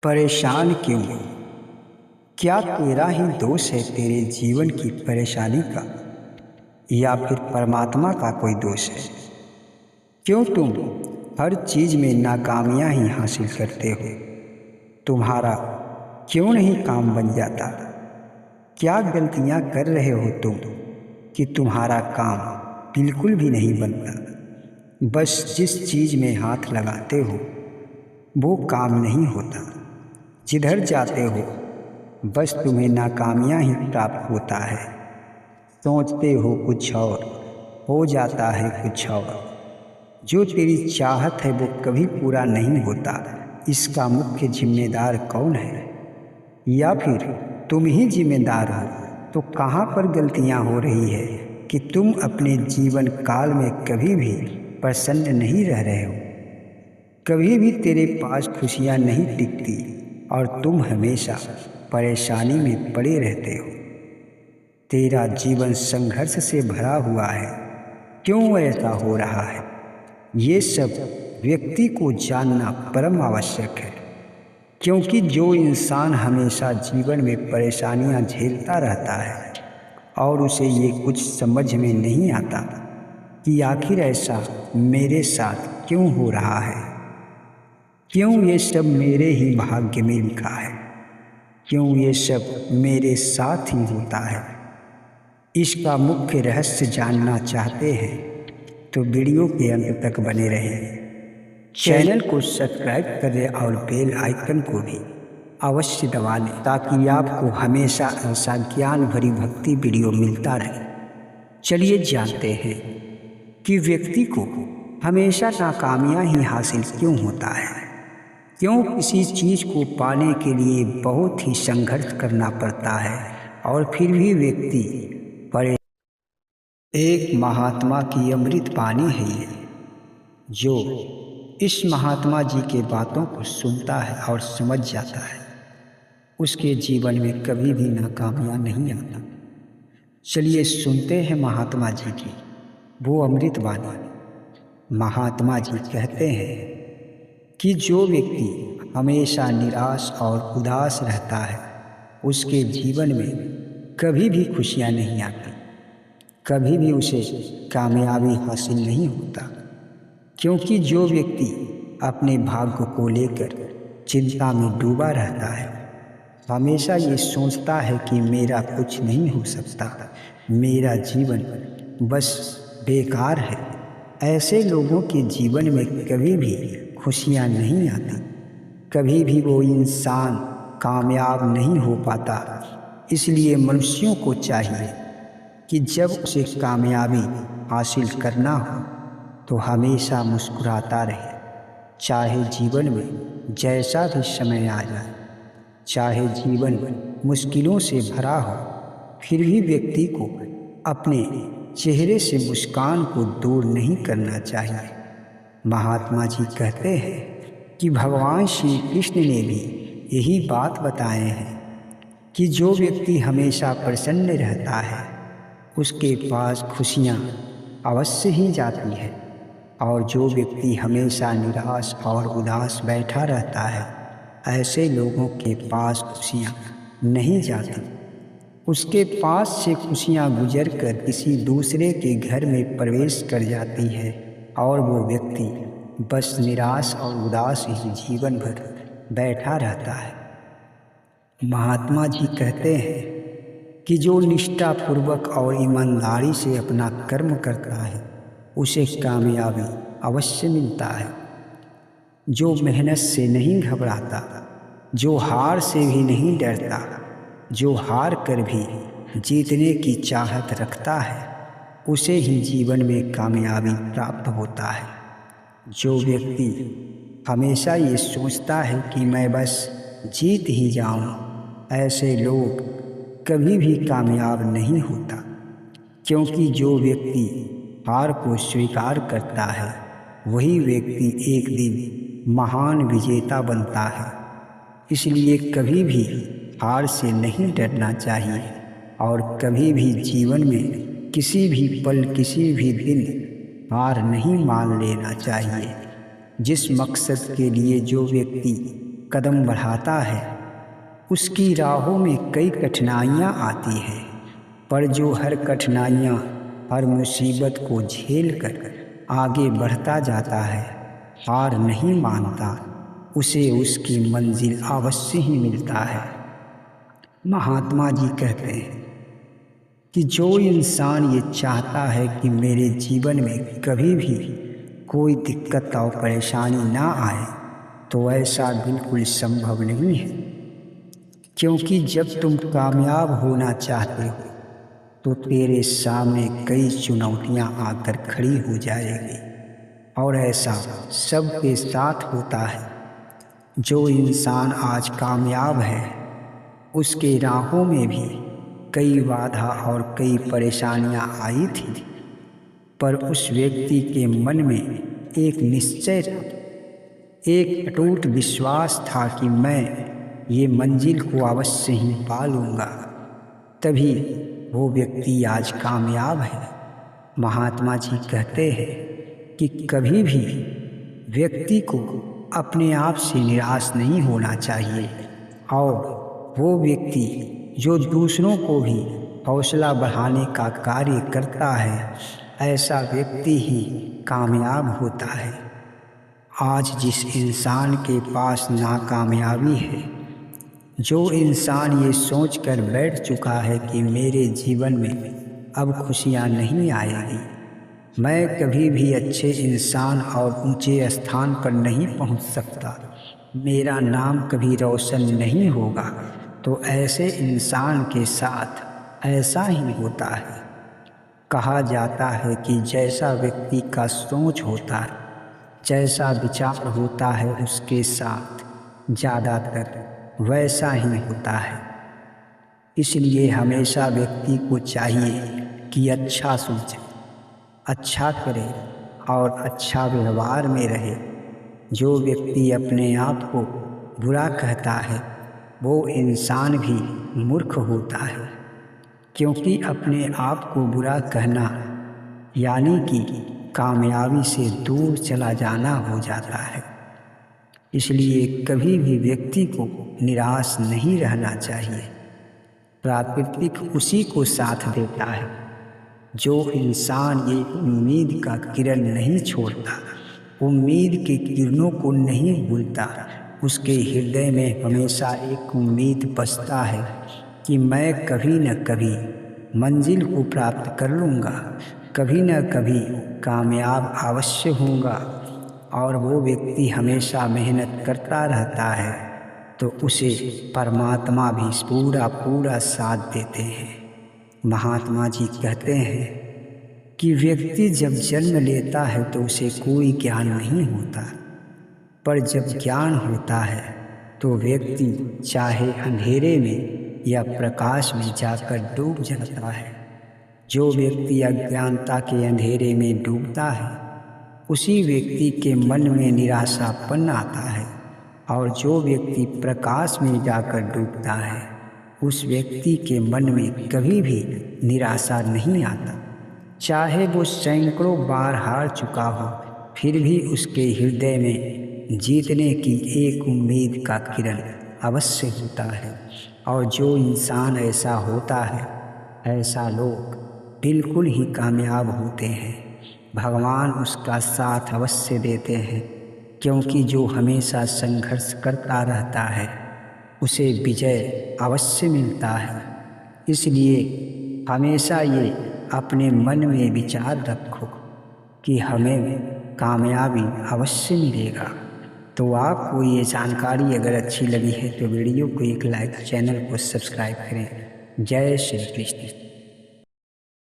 परेशान क्यों? क्या तेरा ही दोष है तेरे जीवन की परेशानी का, या फिर परमात्मा का कोई दोष है? क्यों तुम हर चीज में नाकामियां ही हासिल करते हो? तुम्हारा क्यों नहीं काम बन जाता? क्या गलतियां कर रहे हो तुम कि तुम्हारा काम बिल्कुल भी नहीं बनता? बस जिस चीज में हाथ लगाते हो वो काम नहीं होता। जिधर जाते हो बस तुम्हें नाकामियां ही प्राप्त होता है। सोचते हो कुछ और, हो जाता है कुछ और। जो तेरी चाहत है वो कभी पूरा नहीं होता। इसका मुख्य जिम्मेदार कौन है? या फिर तुम ही जिम्मेदार हो? तो कहाँ पर गलतियाँ हो रही है कि तुम अपने जीवन काल में कभी भी प्रसन्न नहीं रह रहे हो? कभी भी तेरे पास खुशियाँ नहीं टिकती और तुम हमेशा परेशानी में पड़े रहते हो। तेरा जीवन संघर्ष से भरा हुआ है। क्यों ऐसा हो रहा है? ये सब व्यक्ति को जानना परम आवश्यक है, क्योंकि जो इंसान हमेशा जीवन में परेशानियां झेलता रहता है और उसे ये कुछ समझ में नहीं आता कि आखिर ऐसा मेरे साथ क्यों हो रहा है, क्यों ये सब मेरे ही भाग्य में लिखा है, क्यों ये सब मेरे साथ ही होता है, इसका मुख्य रहस्य जानना चाहते हैं तो वीडियो के अंत तक बने रहें। चैनल को सब्सक्राइब करें और बेल आइकन को भी अवश्य दबा लें ताकि आपको हमेशा ऐसा ज्ञान भरी भक्ति वीडियो मिलता रहे। चलिए जानते हैं कि व्यक्ति को हमेशा नाकामियां ही हासिल क्यों होता है। क्यों किसी चीज को पाने के लिए बहुत ही संघर्ष करना पड़ता है और फिर भी व्यक्ति एक महात्मा की अमृत वाणी है ये, जो इस महात्मा जी के बातों को सुनता है और समझ जाता है, उसके जीवन में कभी भी नाकामियां नहीं आता। चलिए सुनते हैं महात्मा जी की वो अमृत वाणी। महात्मा जी कहते हैं कि जो व्यक्ति हमेशा निराश और उदास रहता है उसके जीवन में कभी भी खुशियां नहीं आती, कभी भी उसे कामयाबी हासिल नहीं होता। क्योंकि जो व्यक्ति अपने भाग्य को लेकर चिंता में डूबा रहता है, हमेशा ये सोचता है कि मेरा कुछ नहीं हो सकता, मेरा जीवन बस बेकार है, ऐसे लोगों के जीवन में कभी भी खुशियाँ नहीं आती, कभी भी वो इंसान कामयाब नहीं हो पाता। इसलिए मनुष्यों को चाहिए कि जब उसे कामयाबी हासिल करना हो तो हमेशा मुस्कुराता रहे, चाहे जीवन में जैसा भी समय आ जाए, चाहे जीवन मुश्किलों से भरा हो, फिर भी व्यक्ति को अपने चेहरे से मुस्कान को दूर नहीं करना चाहिए। महात्मा जी कहते हैं कि भगवान श्री कृष्ण ने भी यही बात बताए हैं कि जो व्यक्ति हमेशा प्रसन्न रहता है उसके पास खुशियाँ अवश्य ही जाती है, और जो व्यक्ति हमेशा निराश और उदास बैठा रहता है ऐसे लोगों के पास खुशियाँ नहीं जाती। उसके पास से खुशियाँ गुजर कर किसी दूसरे के घर में प्रवेश कर जाती है और वो व्यक्ति बस निराश और उदास ही जीवन भर बैठा रहता है। महात्मा जी कहते हैं कि जो निष्ठापूर्वक और ईमानदारी से अपना कर्म करता है उसे कामयाबी अवश्य मिलता है। जो मेहनत से नहीं घबराता, जो हार से भी नहीं डरता, जो हार कर भी जीतने की चाहत रखता है उसे ही जीवन में कामयाबी प्राप्त होता है। जो व्यक्ति हमेशा ये सोचता है कि मैं बस जीत ही जाऊं, ऐसे लोग कभी भी कामयाब नहीं होता। क्योंकि जो व्यक्ति हार को स्वीकार करता है वही व्यक्ति एक दिन महान विजेता बनता है। इसलिए कभी भी हार से नहीं डरना चाहिए और कभी भी जीवन में किसी भी पल किसी भी दिन हार नहीं मान लेना चाहिए। जिस मकसद के लिए जो व्यक्ति कदम बढ़ाता है उसकी राहों में कई कठिनाइयाँ आती हैं, पर जो हर कठिनाइयाँ, हर मुसीबत को झेल कर आगे बढ़ता जाता है, हार नहीं मानता, उसे उसकी मंजिल अवश्य ही मिलता है। महात्मा जी कहते हैं कि जो इंसान ये चाहता है कि मेरे जीवन में कभी भी कोई दिक्कत और परेशानी ना आए, तो ऐसा बिल्कुल संभव नहीं है। क्योंकि जब तुम कामयाब होना चाहते हो तो तेरे सामने कई चुनौतियां आकर खड़ी हो जाएगी, और ऐसा सबके साथ होता है। जो इंसान आज कामयाब है उसके राहों में भी कई बाधा और कई परेशानियां आई थी, पर उस व्यक्ति के मन में एक निश्चय था, एक अटूट विश्वास था कि मैं ये मंजिल को अवश्य ही पा लूँगा। तभी वो व्यक्ति आज कामयाब है। महात्मा जी कहते हैं कि कभी भी व्यक्ति को अपने आप से निराश नहीं होना चाहिए, और वो व्यक्ति जो दूसरों को भी हौसला बढ़ाने का कार्य करता है, ऐसा व्यक्ति ही कामयाब होता है। आज जिस इंसान के पास नाकामयाबी है, जो इंसान ये सोचकर बैठ चुका है कि मेरे जीवन में अब खुशियाँ नहीं आएगी, मैं कभी भी अच्छे इंसान और ऊंचे स्थान पर नहीं पहुंच सकता, मेरा नाम कभी रोशन नहीं होगा, तो ऐसे इंसान के साथ ऐसा ही होता है। कहा जाता है कि जैसा व्यक्ति का सोच होता है, जैसा विचार होता है, उसके साथ ज़्यादातर वैसा ही होता है। इसलिए हमेशा व्यक्ति को चाहिए कि अच्छा सोचे, अच्छा करे और अच्छा व्यवहार में रहे। जो व्यक्ति अपने आप को बुरा कहता है वो इंसान भी मूर्ख होता है, क्योंकि अपने आप को बुरा कहना यानी कि कामयाबी से दूर चला जाना हो जाता है। इसलिए कभी भी व्यक्ति को निराश नहीं रहना चाहिए। प्राकृतिक उसी को साथ देता है। जो इंसान ये उम्मीद का किरण नहीं छोड़ता, उम्मीद के किरणों को नहीं भूलता, उसके हृदय में हमेशा एक उम्मीद बसता है कि मैं कभी न कभी मंजिल को प्राप्त कर लूँगा, कभी न कभी कामयाब अवश्य होऊंगा। और वो व्यक्ति हमेशा मेहनत करता रहता है तो उसे परमात्मा भी पूरा साथ देते हैं। महात्मा जी कहते हैं कि व्यक्ति जब जन्म लेता है तो उसे कोई ज्ञान नहीं होता, पर जब ज्ञान होता है तो व्यक्ति चाहे अंधेरे में या प्रकाश में जाकर डूब जाता है। जो व्यक्ति अज्ञानता के अंधेरे में डूबता है उसी व्यक्ति के मन में निराशापन आता है, और जो व्यक्ति प्रकाश में जाकर डूबता है उस व्यक्ति के मन में कभी भी निराशा नहीं आता। चाहे वो सैकड़ों बार हार चुका हो, फिर भी उसके हृदय में जीतने की एक उम्मीद का किरण अवश्य होता है। और जो इंसान ऐसा होता है, ऐसा लोग बिल्कुल ही कामयाब होते हैं। भगवान उसका साथ अवश्य देते हैं, क्योंकि जो हमेशा संघर्ष करता रहता है उसे विजय अवश्य मिलता है। इसलिए हमेशा ये अपने मन में विचार रखो कि हमें कामयाबी अवश्य मिलेगा। तो आपको ये जानकारी अगर अच्छी लगी है तो वीडियो को एक लाइक, चैनल को सब्सक्राइब करें। जय श्री कृष्ण।